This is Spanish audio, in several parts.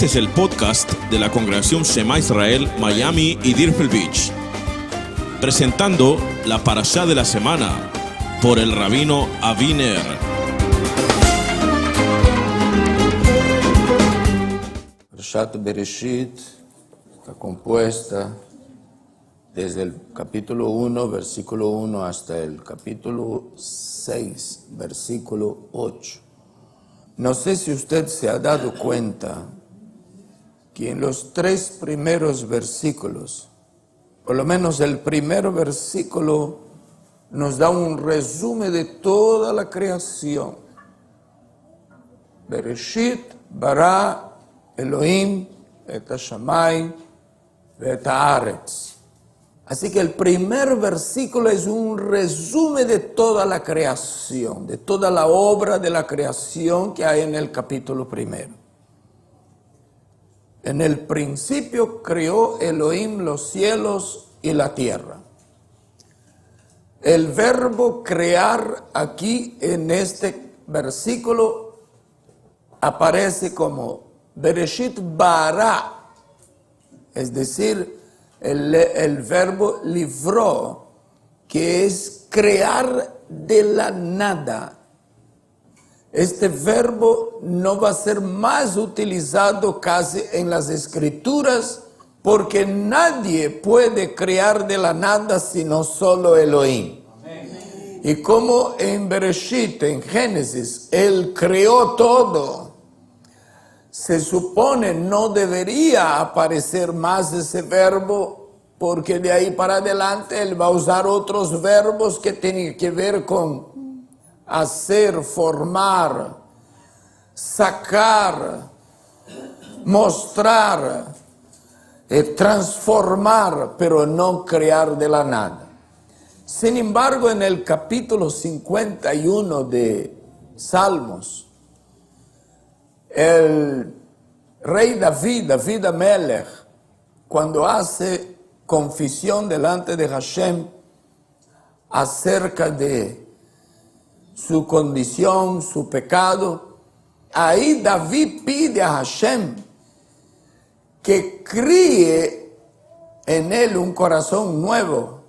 Este es el podcast de la Congregación Shema Israel, Miami y Deerfield Beach, presentando la parashá de la semana por el rabino Avi Ner. Parashat Bereshit está compuesta desde el capítulo 1, versículo 1, hasta el capítulo 6, versículo 8. No sé si usted se ha dado cuenta que en los tres primeros versículos, por lo menos el primer versículo nos da un resumen de toda la creación. Bereshit bara Elohim et hashamayim ve'et haaretz. Así que el primer versículo es un resumen de toda la creación, de toda la obra de la creación que hay en el capítulo primero. En el principio creó Elohim los cielos y la tierra. El verbo crear aquí en este versículo aparece como Bereshit bara, es decir, el verbo livró, que es crear de la nada. Este verbo no va a ser más utilizado casi en las Escrituras, porque nadie puede crear de la nada sino solo Elohim. Amén. Y como en Bereshit, en Génesis, Él creó todo, se supone no debería aparecer más ese verbo, porque de ahí para adelante Él va a usar otros verbos que tienen que ver con hacer, formar, sacar, mostrar, transformar, pero no crear de la nada. Sin embargo, en el capítulo 51 de Salmos, el rey David Amelech, cuando hace confesión delante de Hashem acerca de su condición, su pecado, ahí David pide a Hashem que críe en él un corazón nuevo,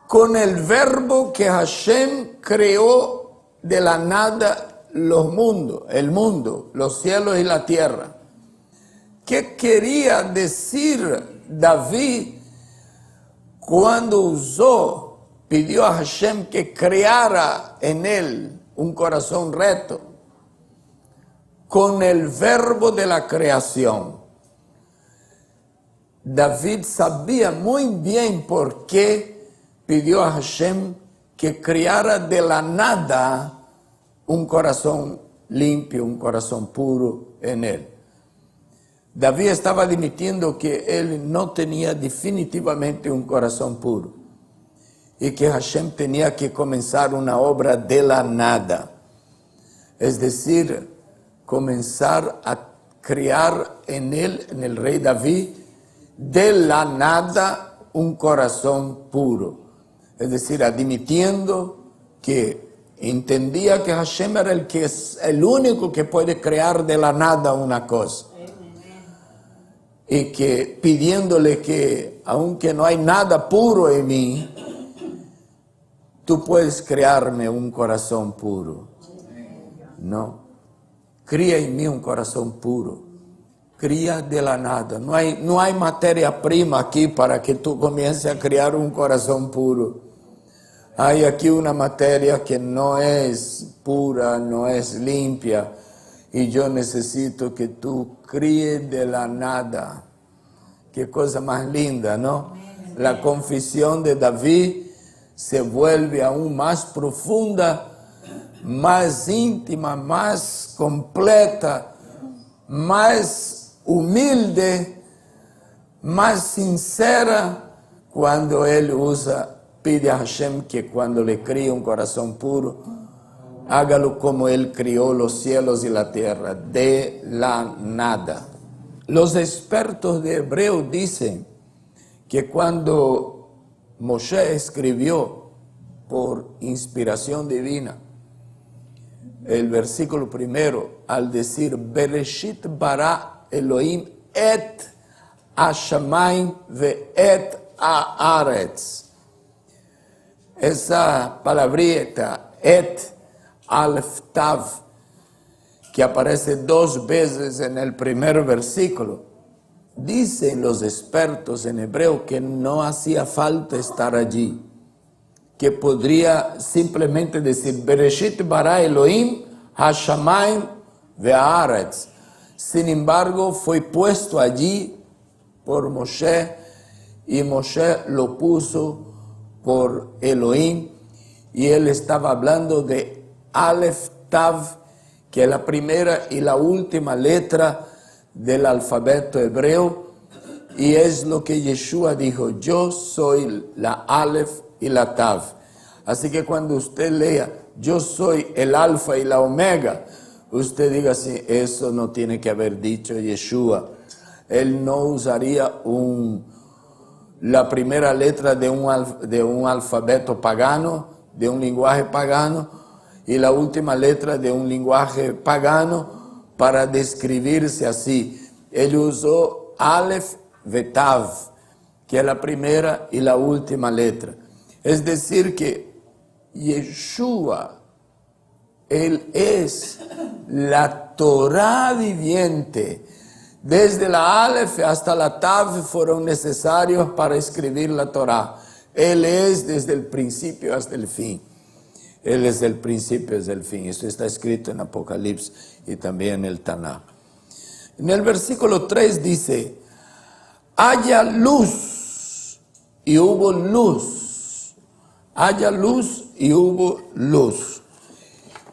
con el verbo que Hashem creó de la nada el mundo, los cielos y la tierra. ¿Qué quería decir David cuando pidió a Hashem que creara en él un corazón recto? Con el verbo de la creación. David sabía muy bien por qué pidió a Hashem que creara de la nada un corazón limpio, un corazón puro en él. David estaba admitiendo que él no tenía definitivamente un corazón puro y que Hashem tenía que comenzar una obra de la nada. Es decir, comenzar a crear en él, en el rey David, de la nada un corazón puro. Es decir, admitiendo que entendía que Hashem era el único que puede crear de la nada una cosa. Y que pidiéndole que, aunque no hay nada puro en mí, tú puedes crearme un corazón puro. No. Cría en mí un corazón puro. Cría de la nada. No hay materia prima aquí para que tú comiences a crear un corazón puro. Hay aquí una materia que no es pura, no es limpia. Y yo necesito que tú críes de la nada. Qué cosa más linda, ¿no? La confesión de David se vuelve aún más profunda, más íntima, más completa, más humilde, más sincera, cuando él pide a Hashem que cuando le críe un corazón puro, hágalo como él crió los cielos y la tierra, de la nada. Los expertos de Hebreo dicen que cuando Moshe escribió por inspiración divina el versículo primero, al decir Bereshit bara Elohim et hashamayim ve'et haaretz. Esa palabrita, et, alef, tav, que aparece 2 veces en el primer versículo, dicen los expertos en hebreo que no hacía falta estar allí, que podría simplemente decir Bereshit bara Elohim hashamayim ve'aretz. Sin embargo, fue puesto allí por Moshe, y Moshe lo puso por Elohim, y él estaba hablando de Aleph Tav, que es la primera y la última letra del alfabeto hebreo, y es lo que Yeshua dijo: yo soy la Aleph y la Tav. Así que cuando usted lea yo soy el alfa y la omega, usted diga así: eso no tiene que haber dicho Yeshua. Él no usaría la primera letra de un alfabeto pagano, de un lenguaje pagano, y la última letra de un lenguaje pagano para describirse así. Él usó Aleph Vetav, que es la primera y la última letra. Es decir que Yeshua, Él es la Torah viviente. Desde la Aleph hasta la Tav fueron necesarios para escribir la Torah. Él es desde el principio hasta el fin. Él es el principio hasta el fin. Esto está escrito en Apocalipsis y también en el Tanaj. En el versículo 3 dice: haya luz y hubo luz. Haya luz y hubo luz.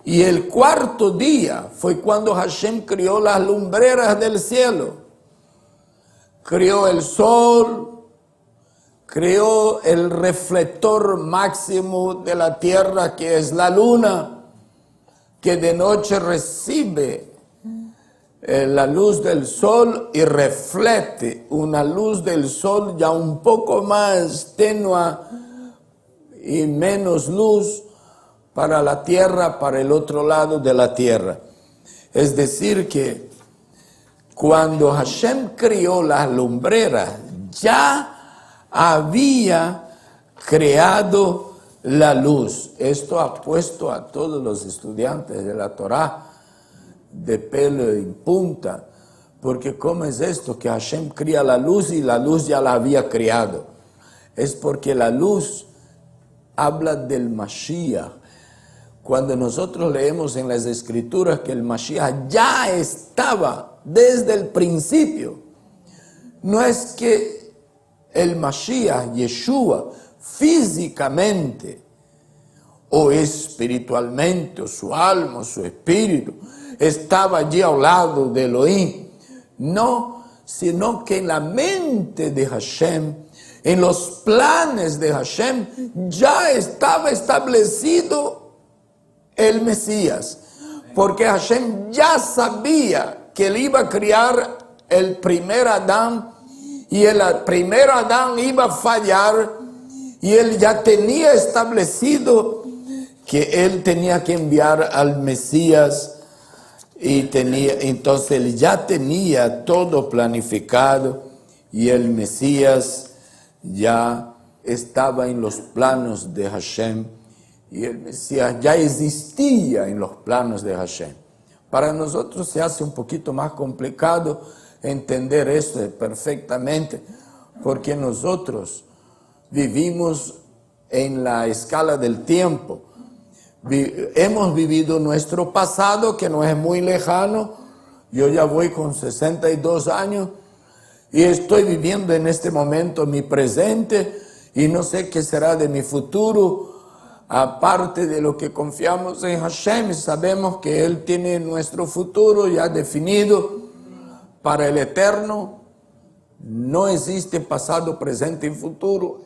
Y el cuarto día fue cuando Hashem crió las lumbreras del cielo. Creó el sol, creó el reflector máximo de la tierra, que es la luna, que de noche recibe la luz del sol y refleja una luz del sol ya un poco más tenue y menos luz para la tierra, para el otro lado de la tierra. Es decir que cuando Hashem crió las lumbreras, ya había creado la luz. Esto ha puesto a todos los estudiantes de la Torah de pelo en punta, porque ¿cómo es esto? Que Hashem cría la luz y la luz ya la había creado. Es porque la luz habla del Mashiach. Cuando nosotros leemos en las Escrituras que el Mashiach ya estaba desde el principio, no es que el Mashiach, Yeshua, físicamente o espiritualmente, o su alma, o su espíritu, estaba allí al lado de Elohim. No, sino que en la mente de Hashem, en los planes de Hashem, ya estaba establecido el Mesías, porque Hashem ya sabía que él iba a criar el primer Adán, y el primer Adán iba a fallar, y él ya tenía establecido que él tenía que enviar al Mesías, entonces él ya tenía todo planificado, y el Mesías ya estaba en los planos de Hashem, y el Mesías ya existía en los planos de Hashem. Para nosotros se hace un poquito más complicado entender esto perfectamente, porque nosotros vivimos en la escala del tiempo. Hemos vivido nuestro pasado, que no es muy lejano. Yo ya voy con 62 años y estoy viviendo en este momento mi presente, y no sé qué será de mi futuro. Aparte de lo que confiamos en Hashem, sabemos que Él tiene nuestro futuro ya definido para el eterno. No existe pasado, presente y futuro.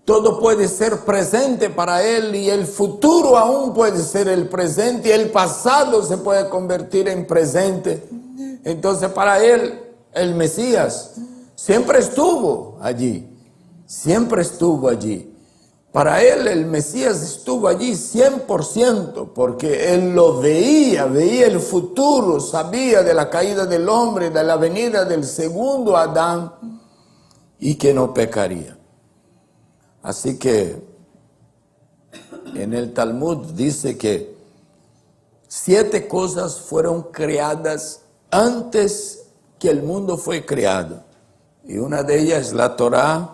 Todo puede ser presente para Él, y el futuro aún puede ser el presente, y el pasado se puede convertir en presente. Entonces para Él, el Mesías siempre estuvo allí. Siempre estuvo allí. Para él el Mesías estuvo allí 100%, porque él lo veía el futuro, sabía de la caída del hombre, de la venida del segundo Adán, y que no pecaría. Así que en el Talmud dice que 7 cosas fueron creadas antes que el mundo fue creado. Y una de ellas es la Torá,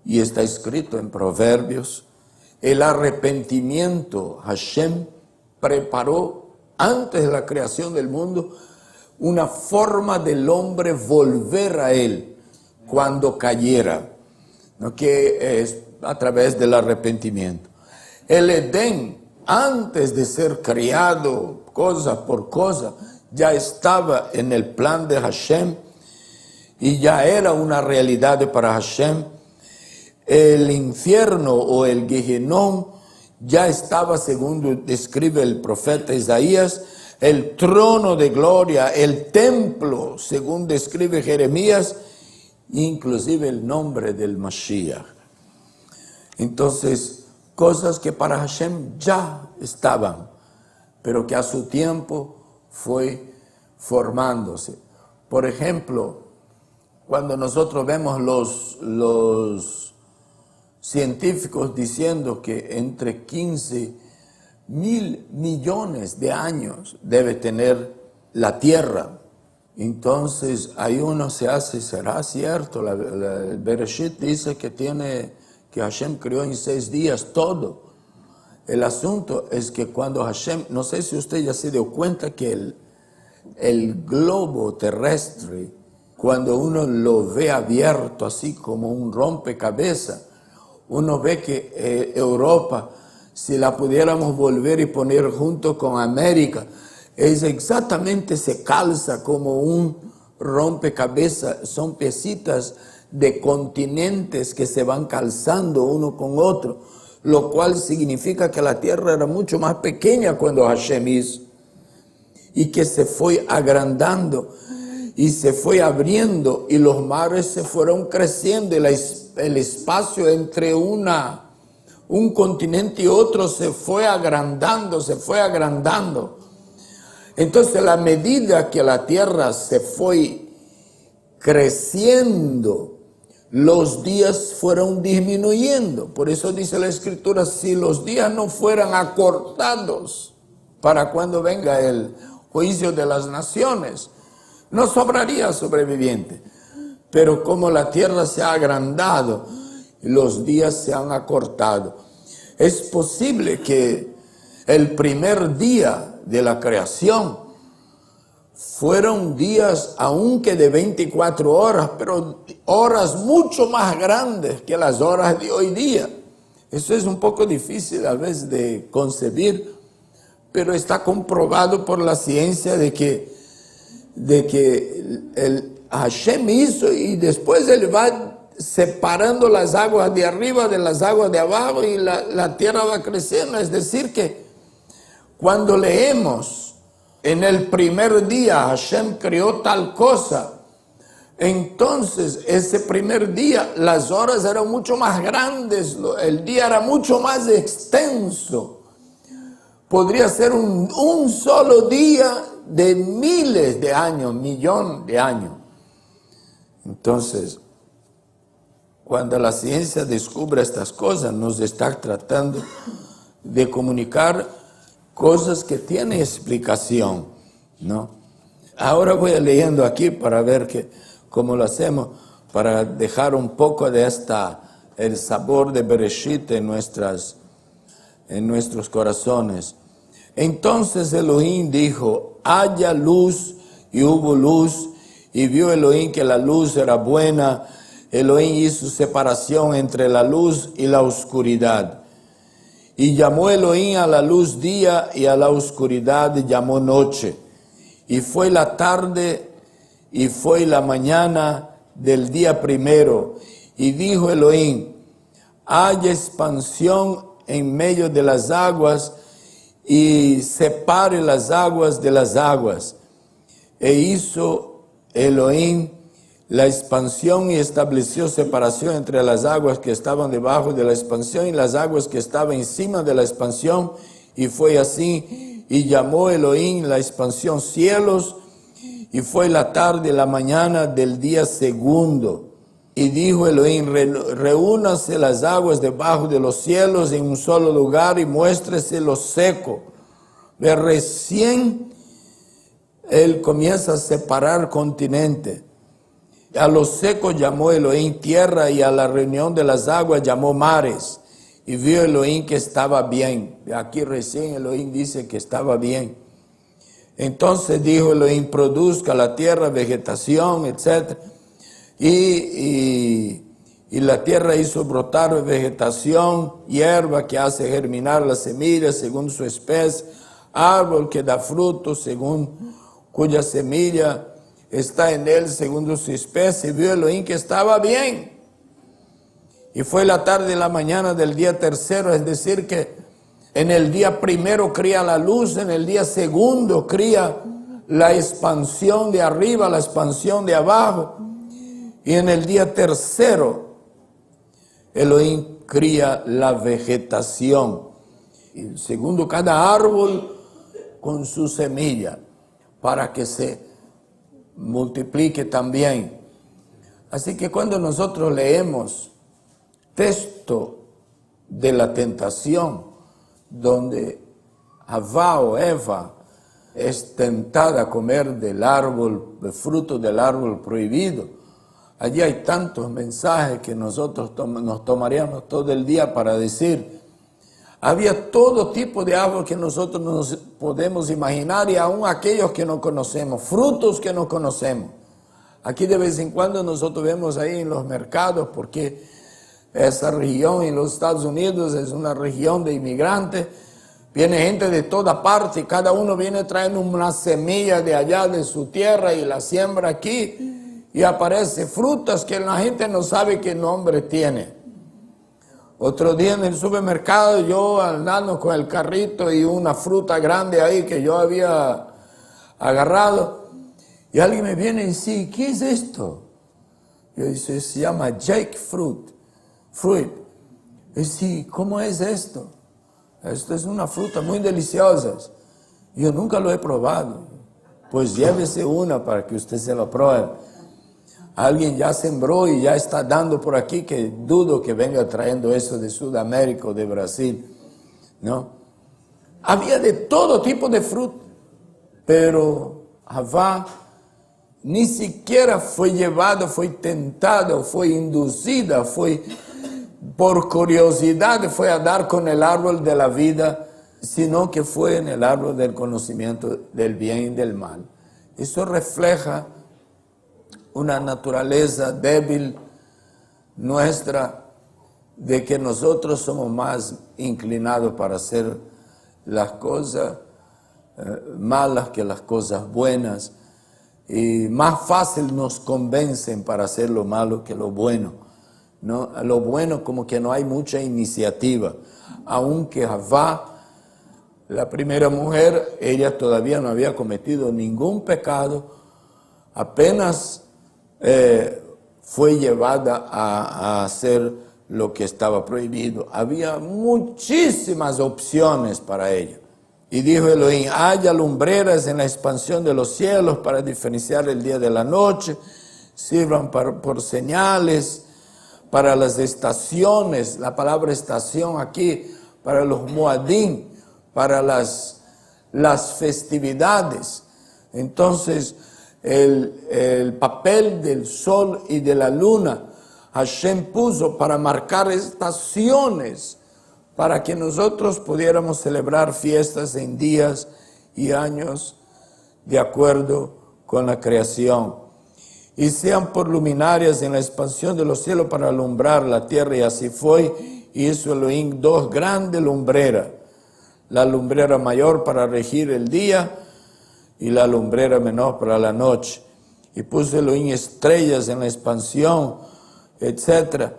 y está escrito en Proverbios. El arrepentimiento, Hashem preparó antes de la creación del mundo una forma del hombre volver a él cuando cayera, ¿no? Que es a través del arrepentimiento. El Edén, antes de ser creado cosa por cosa, ya estaba en el plan de Hashem y ya era una realidad para Hashem. El infierno o el Gehenón ya estaba, según describe el profeta Isaías, el trono de gloria, el templo, según describe Jeremías, inclusive el nombre del Mashiach. Entonces, cosas que para Hashem ya estaban, pero que a su tiempo fue formándose. Por ejemplo, cuando nosotros vemos los científicos diciendo que entre 15,000 millones de años debe tener la Tierra, entonces ahí uno se hace, ¿será cierto? El Bereshit dice que Hashem creó en 6 días todo. El asunto es que cuando Hashem, no sé si usted ya se dio cuenta que el globo terrestre, cuando uno lo ve abierto así como un rompecabezas, uno ve que Europa, si la pudiéramos volver y poner junto con América, es exactamente, se calza como un rompecabezas, son piecitas de continentes que se van calzando uno con otro, lo cual significa que la tierra era mucho más pequeña cuando Hashem hizo, y que se fue agrandando y se fue abriendo, y los mares se fueron creciendo, y el espacio entre un continente y otro se fue agrandando, Entonces, a la medida que la tierra se fue creciendo, los días fueron disminuyendo. Por eso dice la Escritura, si los días no fueran acortados para cuando venga el juicio de las naciones, no sobraría sobreviviente. Pero como la tierra se ha agrandado, los días se han acortado. Es posible que el primer día de la creación fueron días, aunque de 24 horas, pero horas mucho más grandes que las horas de hoy día. Eso es un poco difícil a veces de concebir, pero está comprobado por la ciencia de que el Hashem hizo, y después él va separando las aguas de arriba de las aguas de abajo, y la tierra va creciendo. Es decir que cuando leemos en el primer día Hashem creó tal cosa, entonces ese primer día las horas eran mucho más grandes, el día era mucho más extenso. Podría ser un solo día de miles de años, millón de años. Entonces, cuando la ciencia descubre estas cosas, nos está tratando de comunicar cosas que tienen explicación, ¿no? Ahora voy leyendo aquí para ver cómo lo hacemos, para dejar un poco de el sabor de Bereshit en nuestros corazones. Entonces Elohim dijo, haya luz, y hubo luz, y vio Elohim que la luz era buena. Elohim hizo separación entre la luz y la oscuridad. Y llamó Elohim a la luz día, y a la oscuridad llamó noche. Y fue la tarde y fue la mañana del día primero. Y dijo Elohim, haya expansión en medio de las aguas, y separe las aguas de las aguas. E hizo Elohim la expansión y estableció separación entre las aguas que estaban debajo de la expansión y las aguas que estaban encima de la expansión, y fue así, y llamó Elohim la expansión cielos, y fue la tarde y la mañana del día segundo. Y dijo Elohim, reúnanse las aguas debajo de los cielos en un solo lugar y muéstrese lo seco. De recién él comienza a separar continente. A los secos llamó Elohim tierra, y a la reunión de las aguas llamó mares. Y vio Elohim que estaba bien. Aquí recién Elohim dice que estaba bien. Entonces dijo Elohim, produzca la tierra vegetación, etc. Y la tierra hizo brotar vegetación, hierba que hace germinar las semillas según su especie, árbol que da fruto según cuya semilla está en él según su especie. Vio Elohim que estaba bien. Y fue la tarde y la mañana del día tercero, es decir que en el día primero cría la luz, en el día segundo cría la expansión de arriba, la expansión de abajo. Y en el día tercero, Elohim cría la vegetación. Y segundo, cada árbol con su semilla, para que se multiplique también. Así que cuando nosotros leemos texto de la tentación, donde Havá o Eva es tentada a comer del árbol, del fruto del árbol prohibido, allí hay tantos mensajes que nosotros nos tomaríamos todo el día para decir. Había todo tipo de árbol que nosotros nos podemos imaginar, y aún aquellos que no conocemos, frutos que no conocemos. Aquí de vez en cuando nosotros vemos ahí en los mercados, porque esa región en los Estados Unidos es una región de inmigrantes, viene gente de toda parte, y cada uno viene trayendo una semilla de allá de su tierra y la siembra aquí, y aparece frutas que la gente no sabe qué nombre tiene. Otro día en el supermercado, yo andando con el carrito y una fruta grande ahí que yo había agarrado, y alguien me viene y dice, ¿qué es esto? Yo dice, se llama jackfruit. Y dice, ¿cómo es esto? Esto es una fruta muy deliciosa. Yo nunca lo he probado. Pues llévese una para que usted se lo pruebe. Alguien ya sembró y ya está dando por aquí, que dudo que venga trayendo eso de Sudamérica o de Brasil, ¿no? Había de todo tipo de fruta, pero Havá ni siquiera fue llevada, fue tentada, fue inducida, fue por curiosidad, fue a dar con el árbol de la vida, sino que fue en el árbol del conocimiento del bien y del mal. Eso refleja una naturaleza débil nuestra, de que nosotros somos más inclinados para hacer las cosas malas que las cosas buenas, y más fácil nos convencen para hacer lo malo que lo bueno, ¿no? Lo bueno como que no hay mucha iniciativa, aunque Havá, la primera mujer, ella todavía no había cometido ningún pecado, apenas fue llevada a hacer lo que estaba prohibido. Había muchísimas opciones para ella. Y dijo Elohim, haya lumbreras en la expansión de los cielos para diferenciar el día de la noche, sirvan por señales, para las estaciones, la palabra estación aquí, para los moadim, para las festividades. Entonces, el papel del sol y de la luna, Hashem puso para marcar estaciones, para que nosotros pudiéramos celebrar fiestas en días y años de acuerdo con la creación. Y sean por luminarias en la expansión de los cielos para alumbrar la tierra, y así fue. Y hizo Elohim dos grandes lumbreras, la lumbrera mayor para regir el día y la lumbrera menor para la noche. Y puso Elohim estrellas en la expansión, etc.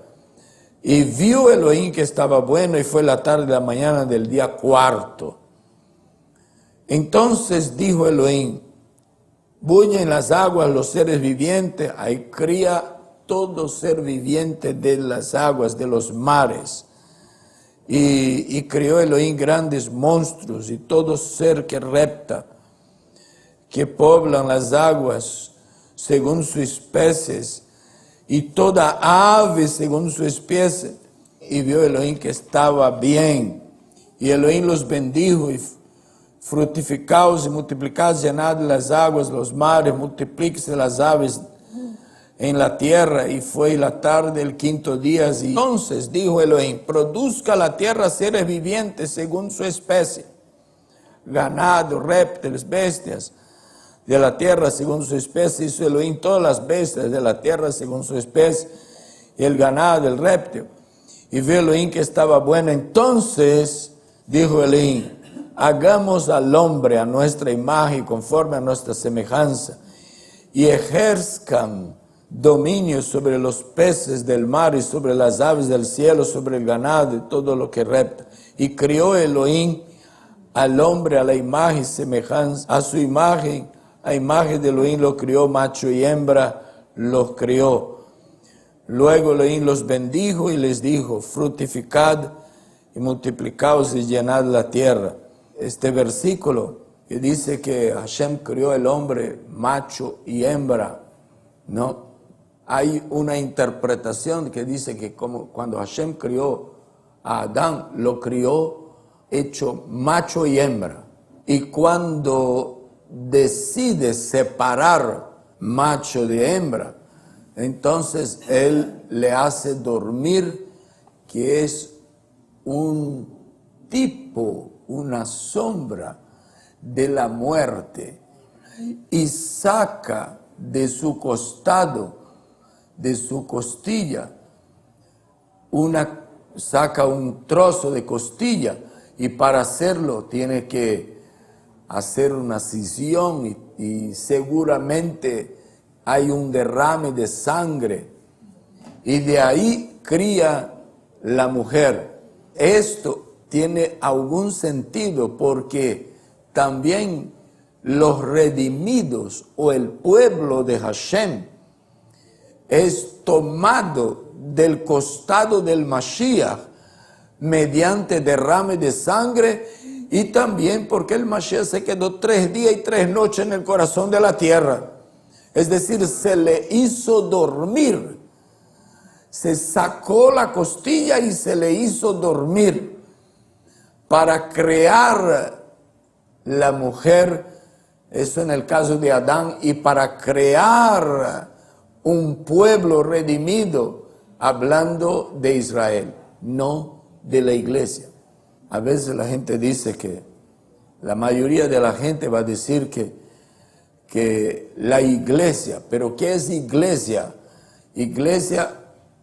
Y vio Elohim que estaba bueno, y fue la tarde y la mañana del día cuarto. Entonces dijo Elohim, bullen las aguas los seres vivientes, ahí cría todo ser viviente de las aguas, de los mares. Y crió Elohim grandes monstruos y todo ser que repta, que poblan las aguas según sus especies, y toda ave según su especie. Y vio Elohim que estaba bien. Y Elohim los bendijo, y fructificaos y multiplicaos, llenad las aguas, los mares, multiplíquese las aves en la tierra. Y fue la tarde el quinto día. Y entonces dijo Elohim, produzca la tierra seres vivientes según su especie, ganado, reptiles, bestias de la tierra según su especie. Hizo Elohim todas las bestias de la tierra según su especie, y el ganado, el reptil. Y vio Elohim que estaba bueno. Entonces dijo Elohim, hagamos al hombre a nuestra imagen, conforme a nuestra semejanza, y ejerzcan dominio sobre los peces del mar y sobre las aves del cielo, sobre el ganado y todo lo que repta. Y crió Elohim al hombre a la imagen y semejanza, a su imagen, a imagen de Elohim lo crió, macho y hembra los crió. Luego Elohim los bendijo y les dijo, fructificad y multiplicaos y llenad la tierra. Este versículo que dice que Hashem crió el hombre macho y hembra, ¿no? Hay una interpretación que dice que como cuando Hashem crió a Adán, lo crió hecho macho y hembra. Y cuando decide separar macho de hembra, entonces él le hace dormir, que es un tipo, una sombra de la muerte, y saca de su costado, de su costilla, saca un trozo de costilla, y para hacerlo tiene que hacer una cisión y seguramente hay un derrame de sangre, y de ahí cría la mujer. Esto tiene algún sentido porque también los redimidos o el pueblo de Hashem es tomado del costado del Mashiach mediante derrame de sangre, y también porque el Mashiach se quedó 3 días y 3 noches en el corazón de la tierra. Es decir, se le hizo dormir. Se sacó la costilla y se le hizo dormir para crear la mujer, eso en el caso de Adán, y para crear un pueblo redimido, hablando de Israel, no de la iglesia. A veces la gente dice que, la mayoría de la gente va a decir que la iglesia, pero ¿qué es iglesia? Iglesia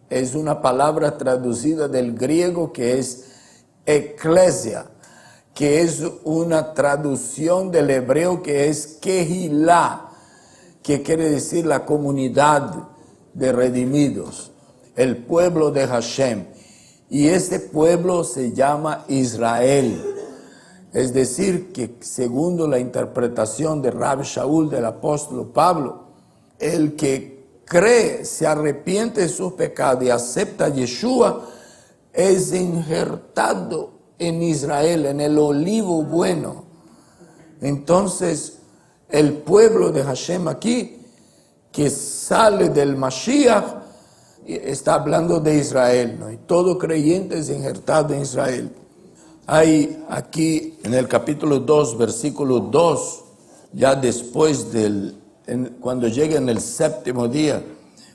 es una palabra traducida del griego que es eclesia, que es una traducción del hebreo que es kehilá, que quiere decir la comunidad de redimidos, el pueblo de Hashem. Y ese pueblo se llama Israel. Es decir, que según la interpretación de Rab Shaul, del apóstol Pablo, el que cree, se arrepiente de sus pecados y acepta a Yeshua, es injertado en Israel, en el olivo bueno. Entonces, el pueblo de Hashem aquí, que sale del Mashiach, está hablando de Israel, ¿no? Y todo creyente es injertado en Israel. Hay aquí en el capítulo 2, versículo 2, ya después cuando llega en el 7º día,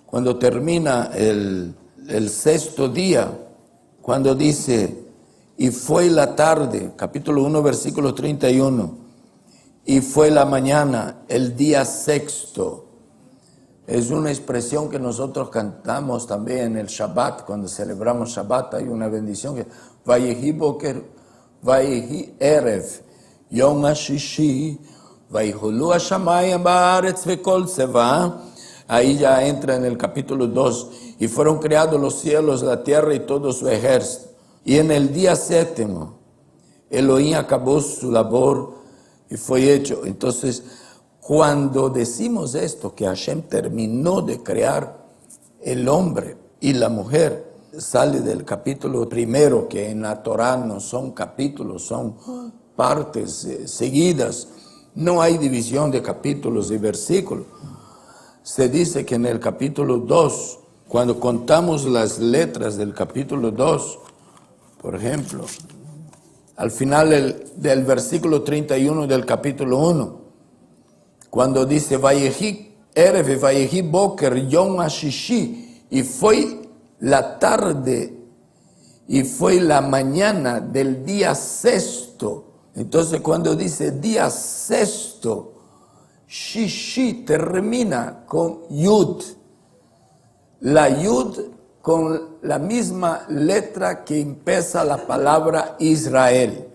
cuando termina el 6º día, cuando dice, y fue la tarde, capítulo 1, versículo 31, y fue la mañana, el día 6º. Es una expresión que nosotros cantamos también en el Shabbat, cuando celebramos Shabbat, hay una bendición que Vayehi Boker, Vayehi Erev, Yom HaShishi, Vayiholu HaShamayim Ba'aretz Vekol Tzeva. Ahí ya entra en el capítulo 2, y fueron creados los cielos, la tierra y todo su ejército. Y en el día 7º, Elohim acabó su labor y fue hecho. Entonces, Cuando decimos esto, que Hashem terminó de crear el hombre y la mujer, sale del capítulo primero, que en la Torah no son capítulos, son partes seguidas. No hay división de capítulos y versículos. Se dice que en el capítulo 2, cuando contamos las letras del capítulo 2, por ejemplo, al final del versículo 31 del capítulo 1, cuando dice Vayehi Erev, Vayehi Boker, Yom Hashishi, y fue la tarde y fue la mañana del día sexto. Entonces cuando dice día sexto, Shishi termina con Yud. La Yud con la misma letra que empieza la palabra Israel.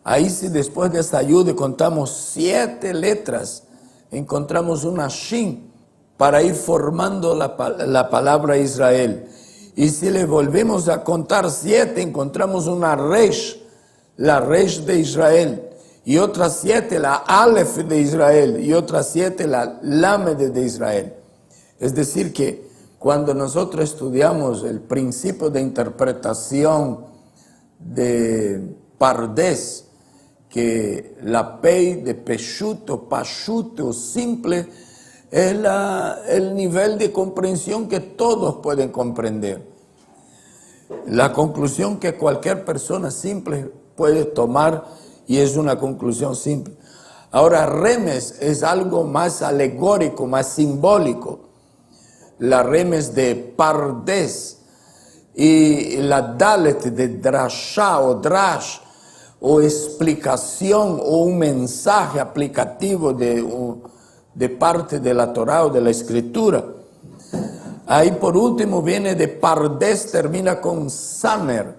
Ahí si después de esa Yud contamos 7 letras, encontramos una Shin para ir formando la palabra Israel. Y si le volvemos a contar 7, encontramos una Resh, la Resh de Israel, y otras 7 la Aleph de Israel, y otras 7 la Lamed de Israel. Es decir que cuando nosotros estudiamos el principio de interpretación de Pardes, que la Pei de Peshuto, Pashuto, simple, es el nivel de comprensión que todos pueden comprender. La conclusión que cualquier persona simple puede tomar, y es una conclusión simple. Ahora, Remes es algo más alegórico, más simbólico. La Remes de Pardes y la Dalet de Drashá o Drash, o explicación o un mensaje aplicativo de parte de la Torah o de la Escritura. Ahí por último viene de Pardes, termina con Samer.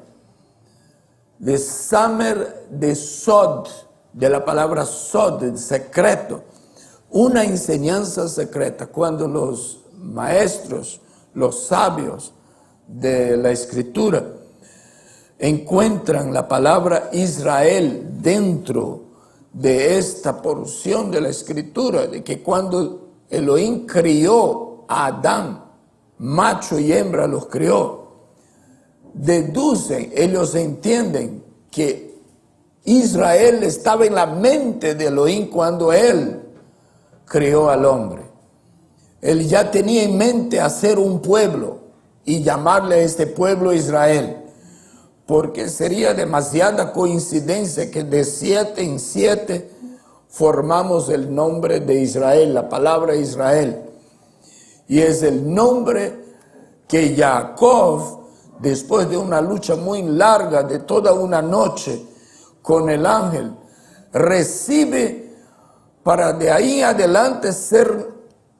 De Samer, de Sod, de la palabra Sod, secreto. Una enseñanza secreta. Cuando los maestros, los sabios de la Escritura encuentran la palabra Israel dentro de esta porción de la Escritura, de que cuando Elohim crió a Adán, macho y hembra los crió, deducen, ellos entienden que Israel estaba en la mente de Elohim cuando él crió al hombre. Él ya tenía en mente hacer un pueblo y llamarle a este pueblo Israel, porque sería demasiada coincidencia que de 7 en 7 formamos el nombre de Israel, la palabra Israel. Y es el nombre que Jacob, después de una lucha muy larga, de toda una noche con el ángel, recibe para de ahí en adelante ser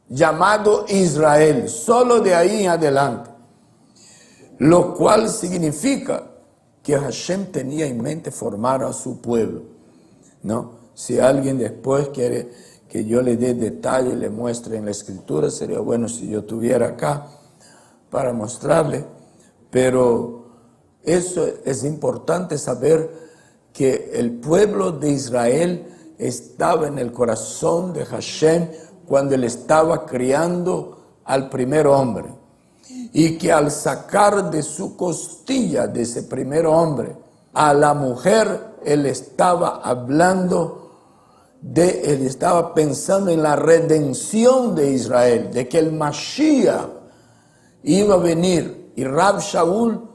llamado Israel, solo de ahí en adelante. Lo cual significa que Hashem tenía en mente formar a su pueblo, ¿no? Si alguien después quiere que yo le dé detalle y le muestre en la Escritura, sería bueno si yo estuviera acá para mostrarle, pero eso es importante saber, que el pueblo de Israel estaba en el corazón de Hashem cuando él estaba criando al primer hombre. Y que al sacar de su costilla, de ese primer hombre, a la mujer, él estaba hablando él estaba pensando en la redención de Israel, de que el Mashiach iba a venir. Y Rab Shaul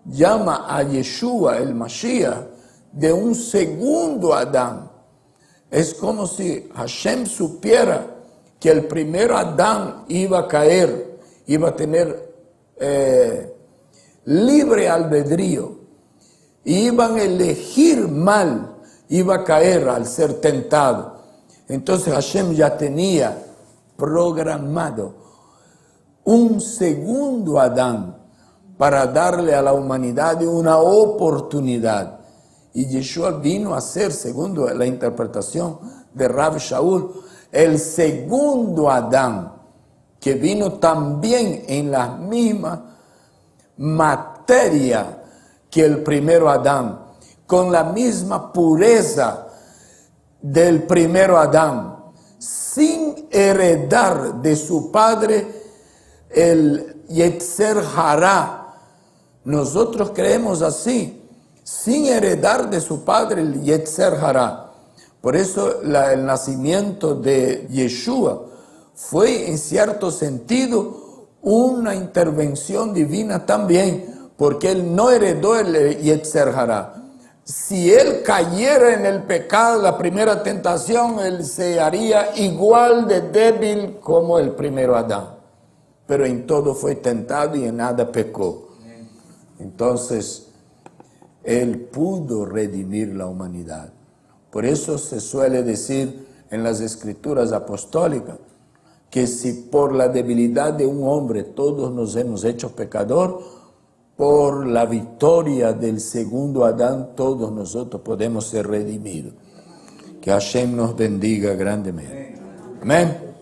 llama a Yeshua, el Mashiach, de un segundo Adán. Es como si Hashem supiera que el primer Adán iba a caer, iba a tener libre albedrío, iban a elegir mal, iba a caer al ser tentado. Entonces Hashem ya tenía programado un segundo Adán para darle a la humanidad una oportunidad. Y Yeshua vino a ser, segundo la interpretación de Rab Shaul, el segundo Adán, que vino también en la misma materia que el primero Adán, con la misma pureza del primero Adán. sin heredar de su padre el Yetzer Hará. Nosotros creemos así, sin heredar de su padre el Yetzer Hará. Por eso el nacimiento de Yeshua fue en cierto sentido una intervención divina también, porque él no heredó el Yetzer Hará. Si él cayera en el pecado, la primera tentación, él se haría igual de débil como el primero Adán. Pero en todo fue tentado y en nada pecó. Entonces, él pudo redimir la humanidad. Por eso se suele decir en las escrituras apostólicas que si por la debilidad de un hombre todos nos hemos hecho pecador, por la victoria del segundo Adán todos nosotros podemos ser redimidos. Que Hashem nos bendiga grandemente. Amén.